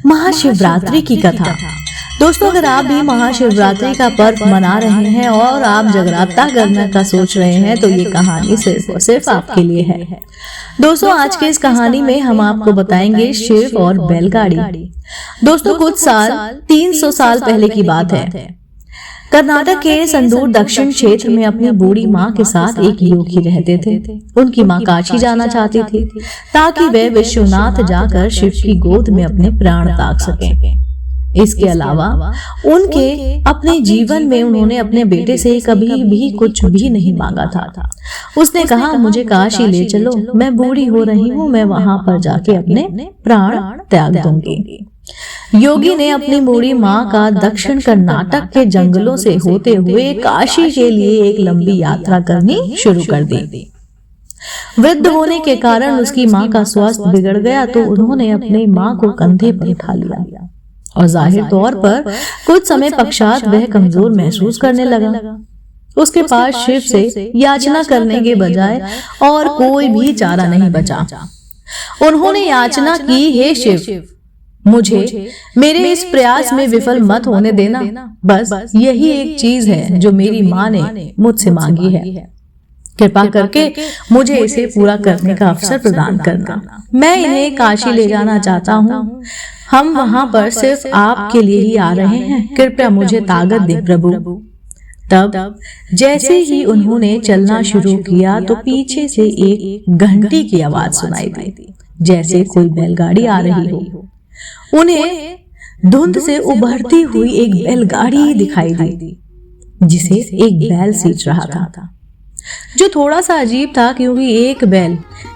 महाशिवरात्रि की कथा। दोस्तों, अगर आप भी महाशिवरात्रि का पर्व मना रहे हैं और आप जगराता करने का सोच रहे हैं तो ये कहानी सिर्फ और सिर्फ आपके लिए है। दोस्तों, आज के इस कहानी में हम आपको बताएंगे शिव और बैलगाड़ी। दोस्तों, कुछ साल 300 साल पहले की बात है। कर्नाटक के संदूर दक्षिण क्षेत्र में अपनी बूढ़ी माँ के साथ एक योगी रहते थे। उनकी माँ काशी जाना चाहती थी ताकि वे विश्वनाथ जाकर शिव की गोद में अपने प्राण त्याग सकें। इसके अलावा उनके अपने जीवन में उन्होंने अपने बेटे से कभी भी कुछ भी नहीं मांगा था। उसने कहा, मुझे काशी ले चलो, मैं बूढ़ी हो रही हूँ, मैं वहां पर जाके अपने प्राण त्याग दूंगी। योगी ने अपनी बूढ़ी माँ का दक्षिण कर्नाटक के जंगलों से होते हुए काशी के लिए एक लंबी यात्रा करनी शुरू कर दी। वृद्ध होने के कारण उसकी माँ का स्वास्थ्य बिगड़ गया तो उन्होंने अपनी माँ को कंधे पर उठा लिया और जाहिर तौर पर कुछ समय पश्चात वह कमजोर महसूस करने लगा। उसके पास शिव से याचना करने के बजाय और कोई भी चारा नहीं बचा। उन्होंने याचना की, हे शिव, मुझे मेरे इस प्रयास में विफल मत होने देना। बस यही एक चीज है जो मेरी माँ ने मुझसे मांगी है। कृपा करके मुझे इसे पूरा करने का अवसर प्रदान करना। मैं इन्हें काशी ले जाना चाहता हूँ। हम वहां पर सिर्फ आपके लिए ही आ रहे हैं। कृपया मुझे ताकत दे प्रभु। तब जैसे ही उन्होंने चलना शुरू किया तो पीछे से एक घंटी की आवाज सुनाई दी, जैसे कोई बैलगाड़ी आ रही हो। उन्हें धुंध से उभरती हुई एक बैलगाड़ी दिखाई दी जिसे एक बैल सींच रहा था, जो थोड़ा सा अजीब था क्योंकि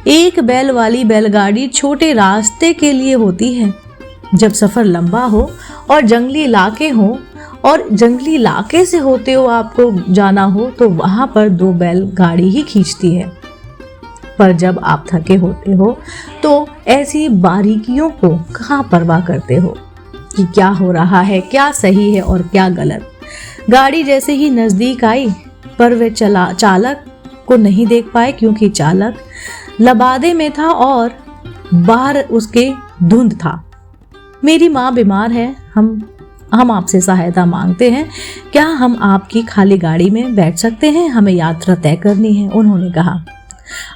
एक बैल वाली बैलगाड़ी छोटे रास्ते के लिए होती है। जब सफर लंबा हो और जंगली इलाके हो और जंगली इलाके से होते हो आपको जाना हो तो वहां पर दो बैलगाड़ी ही खींचती है। पर जब आप थके होते हो तो ऐसी बारीकियों को कहाँ परवाह करते हो कि क्या हो रहा है, क्या सही है और क्या गलत। गाड़ी जैसे ही नजदीक आई पर वे चालक को नहीं देख पाए क्योंकि चालक लबादे में था और बाहर उसके धुंध था। मेरी माँ बीमार है, हम आपसे सहायता मांगते हैं। क्या हम आपकी खाली गाड़ी में बैठ सकते हैं? हमें यात्रा तय करनी है, उन्होंने कहा।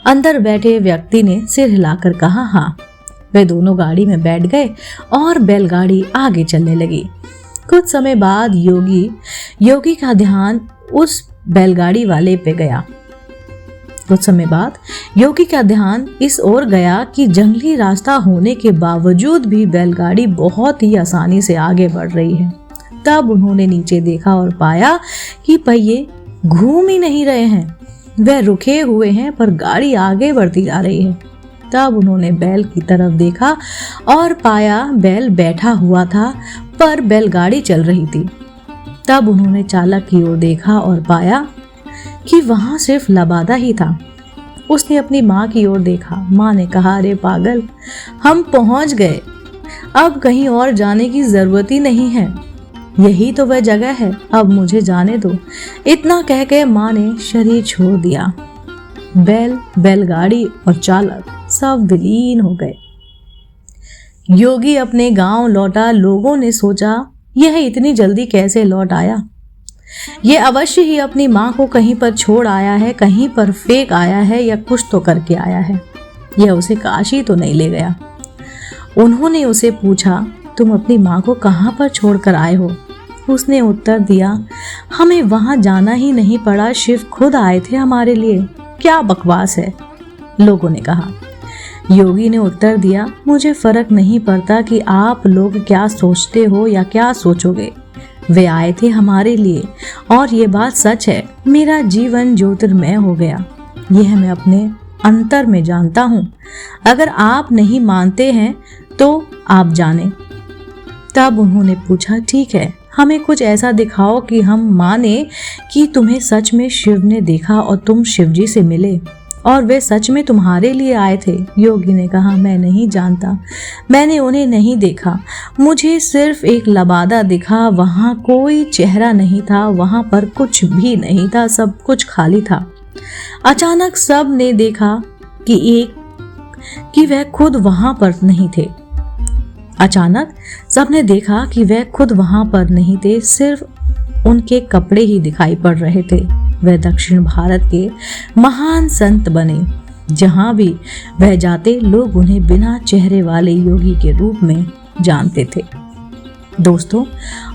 अंदर बैठे व्यक्ति ने सिर हिलाकर कहा, हाँ। वे दोनों गाड़ी में बैठ गए और बैलगाड़ी आगे चलने लगी। कुछ समय बाद योगी का ध्यान उस बैलगाड़ी वाले पे गया। कुछ समय बाद योगी का ध्यान इस ओर गया कि जंगली रास्ता होने के बावजूद भी बैलगाड़ी बहुत ही आसानी से आगे बढ़ रही है। तब उन्होंने नीचे देखा और पाया कि पहिए घूम ही नहीं रहे हैं, वह रुके हुए हैं पर गाड़ी आगे बढ़ती जा रही है। तब उन्होंने बैल की तरफ देखा और पाया बैल बैठा हुआ था पर बैलगाड़ी चल रही थी। तब उन्होंने चालक की ओर देखा और पाया कि वहां सिर्फ लबादा ही था। उसने अपनी माँ की ओर देखा। माँ ने कहा, अरे पागल, हम पहुंच गए, अब कहीं और जाने की जरूरत ही नहीं है, यही तो वह जगह है, अब मुझे जाने दो। इतना कह के माँ ने शरीर छोड़ दिया। बैलगाड़ी और चालक सब विलीन हो गए। योगी अपने गांव लौटा। लोगों ने सोचा, यह इतनी जल्दी कैसे लौट आया? ये अवश्य ही अपनी माँ को कहीं पर छोड़ आया है, कहीं पर फेंक आया है या कुछ तो करके आया है। यह उसे काशी तो नहीं ले गया। उन्होंने उसे पूछा, तुम अपनी माँ को कहाँ पर छोड़कर आए हो? उसने उत्तर दिया, हमें वहां जाना ही नहीं पड़ा, शिव खुद आए थे हमारे लिए। क्या बकवास है, लोगों ने कहा। योगी ने उत्तर दिया, मुझे फर्क नहीं पड़ता कि आप लोग क्या सोचते हो या क्या सोचोगे, वे आए थे हमारे लिए और ये बात सच है। मेरा जीवन ज्योतिर्मय हो गया, यह मैं अपने अंतर में जानता हूँ। अगर आप नहीं मानते हैं तो आप जाने। तब उन्होंने पूछा, ठीक है, हमें कुछ ऐसा दिखाओ कि हम माने कि तुम्हें सच में शिव ने देखा और तुम शिवजी से मिले और वे सच में तुम्हारे लिए आए थे। योगी ने कहा, मैं नहीं जानता, मैंने उन्हें नहीं देखा, मुझे सिर्फ एक लबादा दिखा, वहां कोई चेहरा नहीं था, वहां पर कुछ भी नहीं था, सब कुछ खाली था। अचानक सब ने देखा कि वह खुद वहां पर नहीं थे। अचानक सबने देखा कि वह खुद वहां पर नहीं थे, सिर्फ उनके कपड़े ही दिखाई पड़ रहे थे। वह दक्षिण भारत के महान संत बने। जहां भी वह जाते लोग उन्हें बिना चेहरे वाले योगी के रूप में जानते थे। दोस्तों,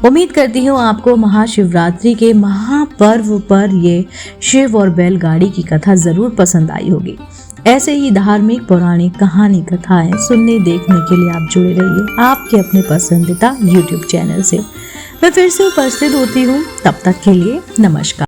उम्मीद करती हूँ आपको महाशिवरात्रि के महापर्व पर ये शिव और बैलगाड़ी की कथा जरूर पसंद आई होगी। ऐसे ही धार्मिक पौराणिक कहानी कथाएं सुनने देखने के लिए आप जुड़े रहिए आपके अपने पसंदीदा YouTube चैनल से। मैं फिर से उपस्थित होती हूँ, तब तक के लिए नमस्कार।